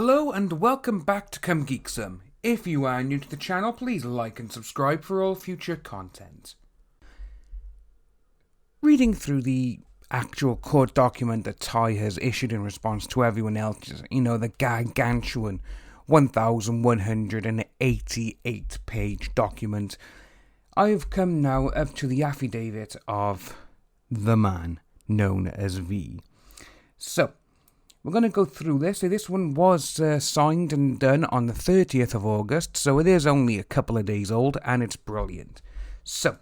Hello and welcome back to Come Geek Some. If you are new to the channel, please like and subscribe for all future content. Reading through the actual court document that Ty has issued in response to everyone else's, the gargantuan 1,188 page document, I have come now up to the affidavit of the man known as V. So, we're going to go through this. So this one was signed and done on the 30th of August, so it is only a couple of days old, and it's brilliant. So,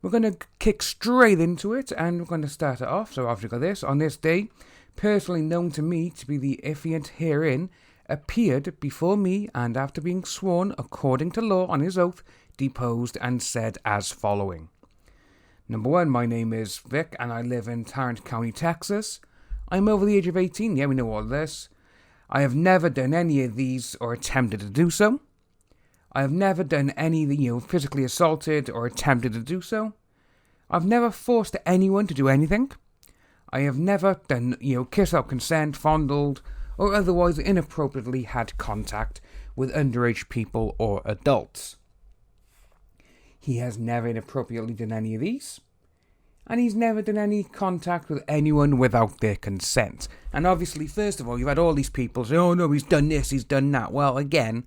we're going to kick straight into it, and we're going to start it off. So after we got this, on this day, personally known to me to be the affiant herein, appeared before me, and after being sworn according to law on his oath, deposed and said as following. Number 1, my name is Vic, and I live in Tarrant County, Texas. I'm over the age of 18, yeah, we know all this. I have never done any of these or attempted to do so. I have never done any, physically assaulted or attempted to do so. I've never forced anyone to do anything. I have never done, kiss without consent, fondled, or otherwise inappropriately had contact with underage people or adults. He has never inappropriately done any of these. And he's never done any contact with anyone without their consent. And obviously, first of all, you've had all these people say, oh no, he's done this, he's done that. Well, again,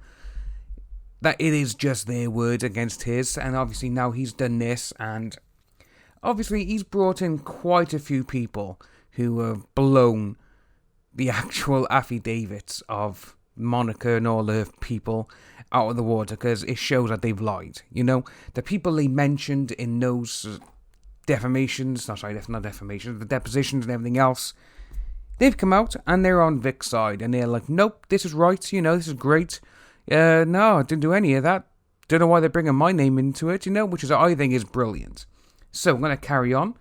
that it is just their word against his. And obviously now he's done this. And obviously he's brought in quite a few people who have blown the actual affidavits of Monica and all the people out of the water. Because it shows that they've lied. The people they mentioned in those the depositions and everything else, they've come out and they're on Vic's side and they're like, nope, this is right, this is great. No, I didn't do any of that. Don't know why they're bringing my name into it, which is I think is brilliant. So I'm going to carry on.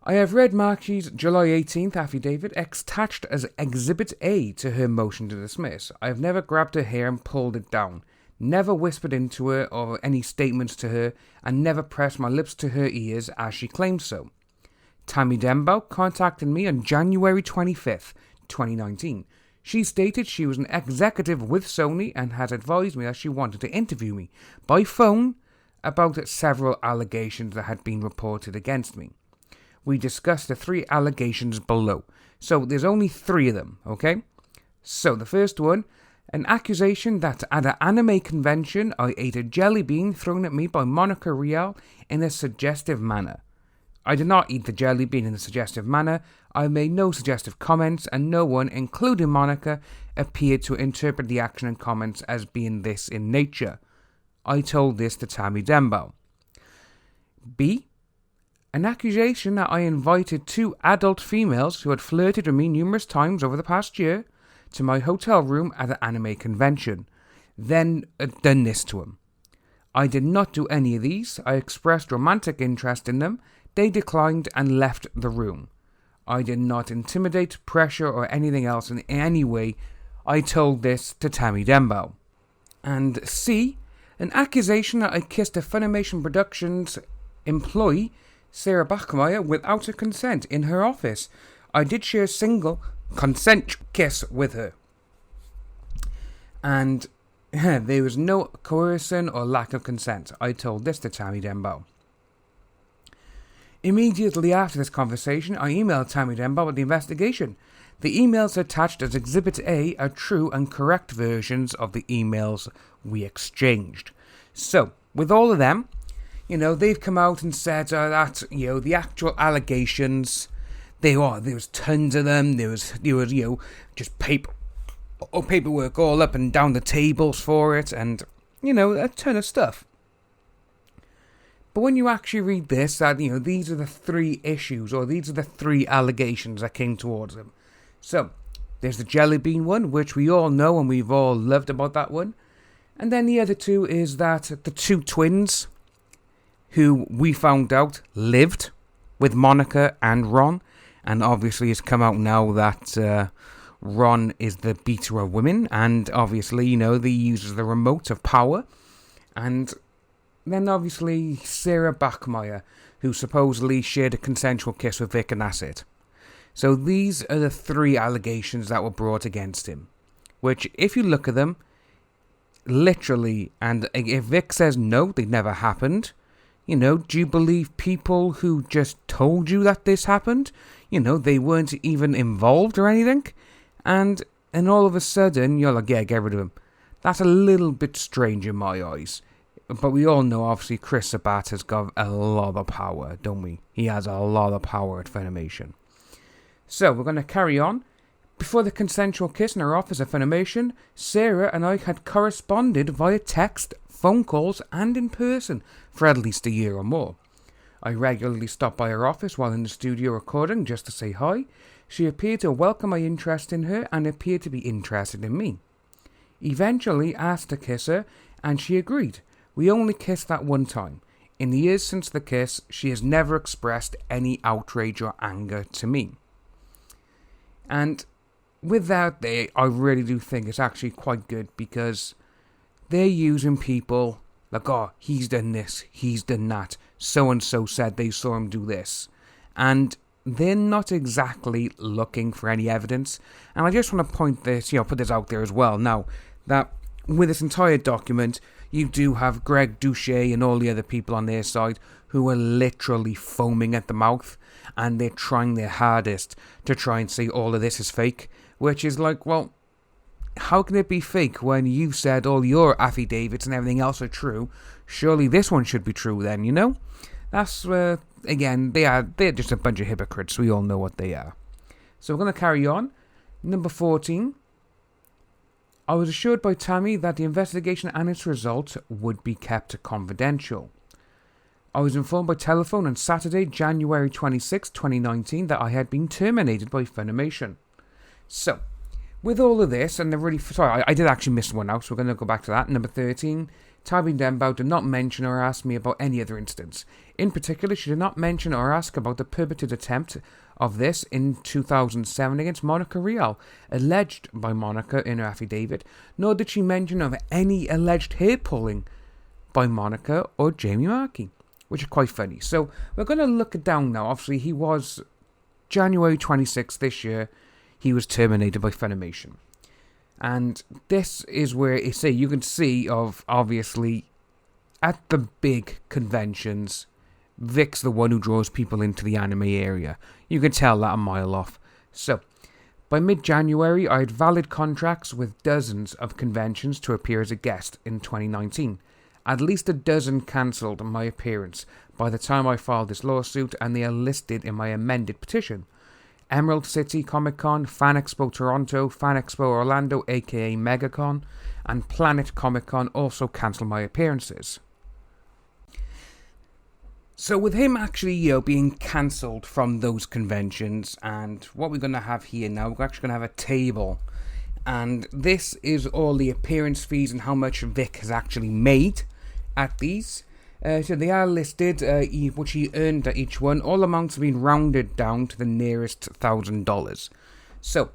I have read Markie's July 18th affidavit attached as Exhibit A to her motion to dismiss. I have never grabbed her hair and pulled it down. Never whispered into her or any statements to her, and never pressed my lips to her ears as she claimed so. Tammy Dembow contacted me on January 25th, 2019. She stated she was an executive with Sony and had advised me that she wanted to interview me by phone about several allegations that had been reported against me. We discussed the 3 allegations below. So there's only 3 of them, okay? So the first one, an accusation that at an anime convention I ate a jelly bean thrown at me by Monica Rial in a suggestive manner. I did not eat the jelly bean in a suggestive manner. I made no suggestive comments, and no one, including Monica, appeared to interpret the action and comments as being this in nature. I told this to Tammy Dembow. B. An accusation that I invited 2 adult females who had flirted with me numerous times over the past year to my hotel room at an anime convention, then done this to him. I did not do any of these. I expressed romantic interest in them. They declined and left the room. I did not intimidate, pressure, or anything else in any way. I told this to Tammy Dembow. And C, an accusation that I kissed a Funimation Productions employee, Sarah Bachmeier, without her consent in her office. I did share a single consent kiss with her. And there was no coercion or lack of consent. I told this to Tammy Dembow. Immediately after this conversation, I emailed Tammy Dembow with the investigation. The emails attached as Exhibit A are true and correct versions of the emails we exchanged. So, with all of them, they've come out and said that, the actual allegations, there was tons of them. There was just paperwork all up and down the tables for it, and a ton of stuff. But when you actually read this, that these are the 3 issues, or these are the 3 allegations that came towards him. So there's the jelly bean one, which we all know and we've all loved about that one, and then the other 2 is that the 2 twins, who we found out lived with Monica and Ron. And obviously it's come out now that Ron is the beater of women. And obviously, he uses the remote of power. And then obviously Sarah Bachmeier, who supposedly shared a consensual kiss with Vic, and that's it. So these are the 3 allegations that were brought against him. which, if you look at them, literally, and if Vic says no, they never happened, do you believe people who just told you that this happened? They weren't even involved or anything? And all of a sudden, you're like, yeah, get rid of him. That's a little bit strange in my eyes. But we all know, obviously, Chris Sabat has got a lot of power, don't we? He has a lot of power at Funimation. So, we're going to carry on. Before the consensual kiss in our office at Funimation, Sarah and I had corresponded via text, phone calls, and in person for at least a year or more. I regularly stopped by her office while in the studio recording just to say hi. She appeared to welcome my interest in her and appeared to be interested in me. Eventually asked to kiss her, and she agreed. We only kissed that one time. In the years since the kiss, she has never expressed any outrage or anger to me. And with that, I really do think it's actually quite good, because they're using people like, oh, he's done this, he's done that, so-and-so said they saw him do this. And they're not exactly looking for any evidence. And I just want to put this out there as well now, that with this entire document, you do have Greg Douchet and all the other people on their side who are literally foaming at the mouth, and they're trying their hardest to try and say all of this is fake, which is like, well, how can it be fake when you said all your affidavits and everything else are true? Surely this one should be true then, That's, again, they're just a bunch of hypocrites. We all know what they are. So we're going to carry on. Number 14. I was assured by Tammy that the investigation and its results would be kept confidential. I was informed by telephone on Saturday, January 26, 2019, that I had been terminated by Funimation. So, with all of this, and I did actually miss one out, so we're going to go back to that. Number 13, Tabby Dembow did not mention or ask me about any other instance. In particular, she did not mention or ask about the purported attempt of this in 2007 against Monica Rial, alleged by Monica in her affidavit, nor did she mention of any alleged hair pulling by Monica or Jamie Markey, which is quite funny. So, we're going to look it down now. Obviously, he was January 26th this year. He was terminated by Funimation. And this is where you can see obviously, at the big conventions, Vic's the one who draws people into the anime area. You can tell that a mile off. So, by mid-January, I had valid contracts with dozens of conventions to appear as a guest in 2019. At least a dozen cancelled my appearance by the time I filed this lawsuit, and they are listed in my amended petition. Emerald City Comic Con, Fan Expo Toronto, Fan Expo Orlando aka MegaCon, and Planet Comic Con also cancelled my appearances. So with him actually being cancelled from those conventions, and what we're going to have here now, we're actually going to have a table, and this is all the appearance fees and how much Vic has actually made at these. So they are listed, which he earned at each one. All amounts have been rounded down to the nearest $1,000. So,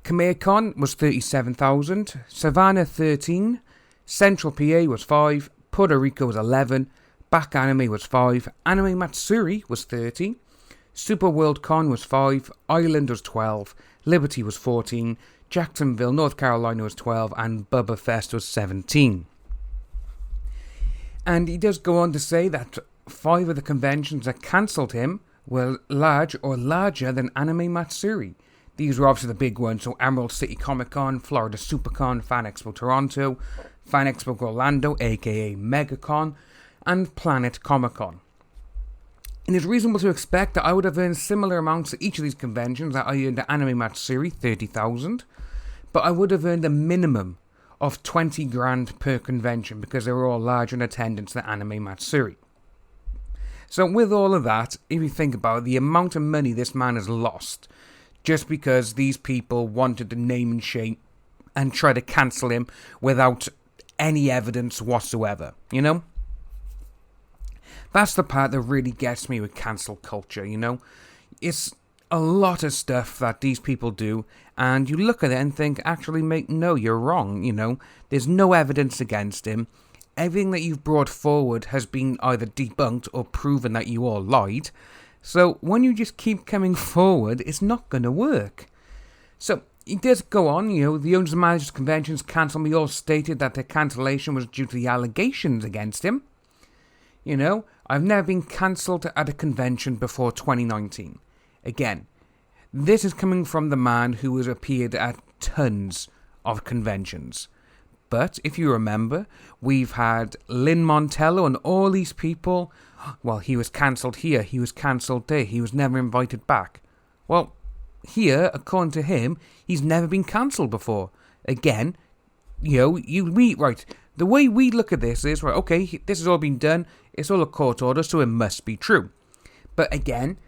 KamehamehaCon was $37,000, Savannah $13,000, Central PA was $5,000, Puerto Rico was $11,000, Back Anime was $5,000, Anime Matsuri was $30,000, Super World Con was $5,000, Ireland was $12,000, Liberty was $14,000, Jacksonville, North Carolina was $12,000, and Bubba Fest was $17,000. And he does go on to say that 5 of the conventions that cancelled him were large or larger than Anime Matsuri. These were obviously the big ones, so Emerald City Comic Con, Florida SuperCon, Fan Expo Toronto, Fan Expo Orlando, aka MegaCon, and Planet Comic Con. It is reasonable to expect that I would have earned similar amounts at each of these conventions that I earned at Anime Matsuri, $30,000, but I would have earned a minimum of $20,000 per convention because they were all larger in attendance than Anime Matsuri. So with all of that, if you think about it, the amount of money this man has lost just because these people wanted to name and shame and try to cancel him without any evidence whatsoever, That's the part that really gets me with cancel culture, It's a lot of stuff that these people do, and you look at it and think, actually, mate, no, you're wrong, There's no evidence against him. Everything that you've brought forward has been either debunked or proven that you all lied. So when you just keep coming forward, it's not going to work. So he does go on, the owners and managers conventions cancelled me all stated that their cancellation was due to the allegations against him. I've never been cancelled at a convention before 2019. Again, this is coming from the man who has appeared at tons of conventions. But if you remember, we've had Lynn Montello and all these people. Well, he was cancelled here, he was cancelled there, he was never invited back. Well, here, according to him, he's never been cancelled before. Again, right. The way we look at this is, right, okay, this has all been done, it's all a court order, so it must be true. But again,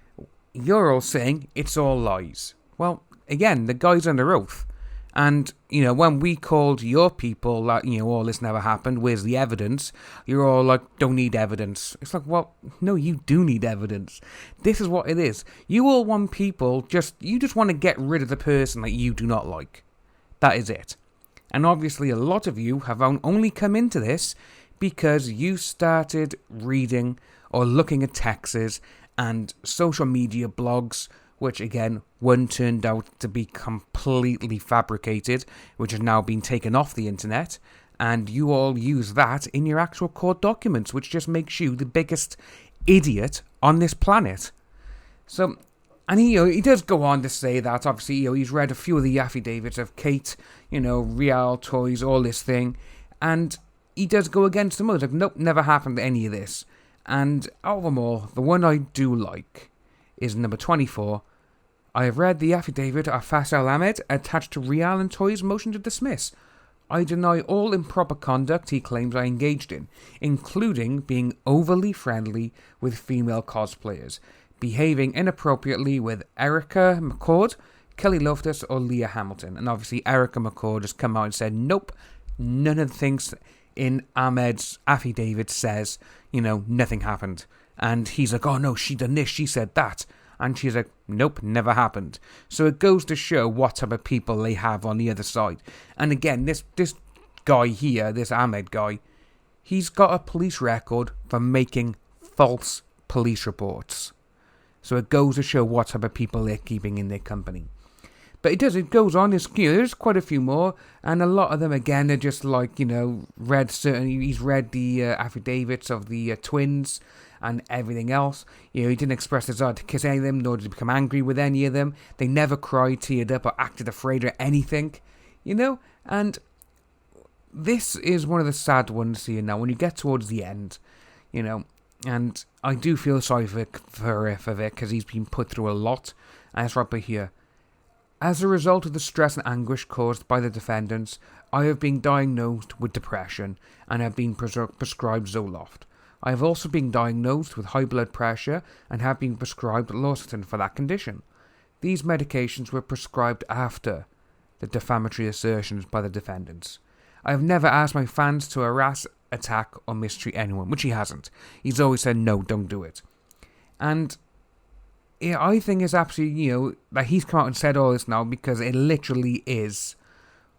you're all saying it's all lies. Well, again, the guy's under oath. And, when we called your people that, all this never happened, where's the evidence? You're all like, don't need evidence. It's like, well, no, you do need evidence. This is what it is. You all want people, you just want to get rid of the person that you do not like. That is it. And obviously a lot of you have only come into this because you started reading or looking at texts and social media blogs, which again, one turned out to be completely fabricated, which has now been taken off the internet, and you all use that in your actual court documents, which just makes you the biggest idiot on this planet. So, and he does go on to say that, obviously, he's read a few of the affidavits of Kate, Real Toys, all this thing, and he does go against them. Like, nope, never happened to any of this. And out of them all, the one I do like is number 24. I have read the affidavit of Faisal Ahmed attached to Real and Toy's motion to dismiss. I deny all improper conduct he claims I engaged in, including being overly friendly with female cosplayers, behaving inappropriately with Erica McCord, Kelly Loftus or Leah Hamilton. And obviously Erica McCord has come out and said, nope, none of the things in Ahmed's affidavit says, nothing happened. And he's like, oh no, she done this, she said that. And she's like, nope, never happened. So it goes to show what type of people they have on the other side. And again, this guy here, this Ahmed guy, he's got a police record for making false police reports. So it goes to show what type of people they're keeping in their company. But it goes on, there's quite a few more, and a lot of them, again, are just like, he's read the affidavits of the twins and everything else. He didn't express his desire to kiss any of them, nor did he become angry with any of them. They never cried, teared up, or acted afraid or anything, and this is one of the sad ones here now, when you get towards the end, and I do feel sorry for Vic, because he's been put through a lot, and it's right by here. As a result of the stress and anguish caused by the defendants, I have been diagnosed with depression and have been prescribed Zoloft. I have also been diagnosed with high blood pressure and have been prescribed Losartan for that condition. These medications were prescribed after the defamatory assertions by the defendants. I have never asked my fans to harass, attack or mistreat anyone, which he hasn't. He's always said, no, don't do it. And I think it's absolutely, that he's come out and said all this now because it literally is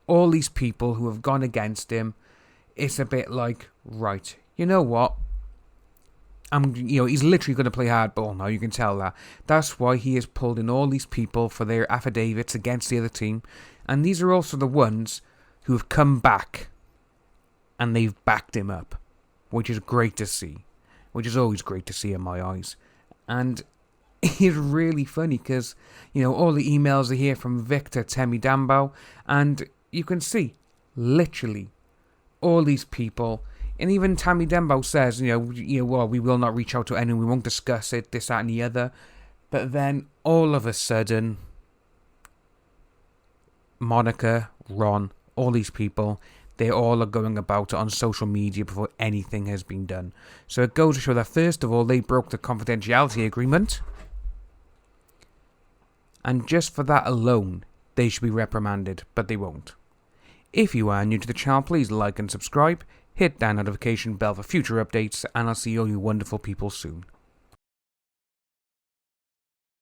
all these people who have gone against him. It's a bit like, right, you know what? He's literally going to play hardball now, you can tell that. That's why he has pulled in all these people for their affidavits against the other team. And these are also the ones who have come back and they've backed him up, which is great to see. Which is always great to see in my eyes. And it's really funny because, all the emails are here from Victor Temi Dambao, and you can see, literally, all these people, and even Temi Dambao says, well, we will not reach out to anyone, we won't discuss it, this, that, and the other, but then, all of a sudden, Monica, Ron, all these people, they all are going about it on social media before anything has been done. So it goes to show that, first of all, they broke the confidentiality agreement, and just for that alone, they should be reprimanded, but they won't. If you are new to the channel, please like and subscribe, hit that notification bell for future updates, and I'll see all you wonderful people soon.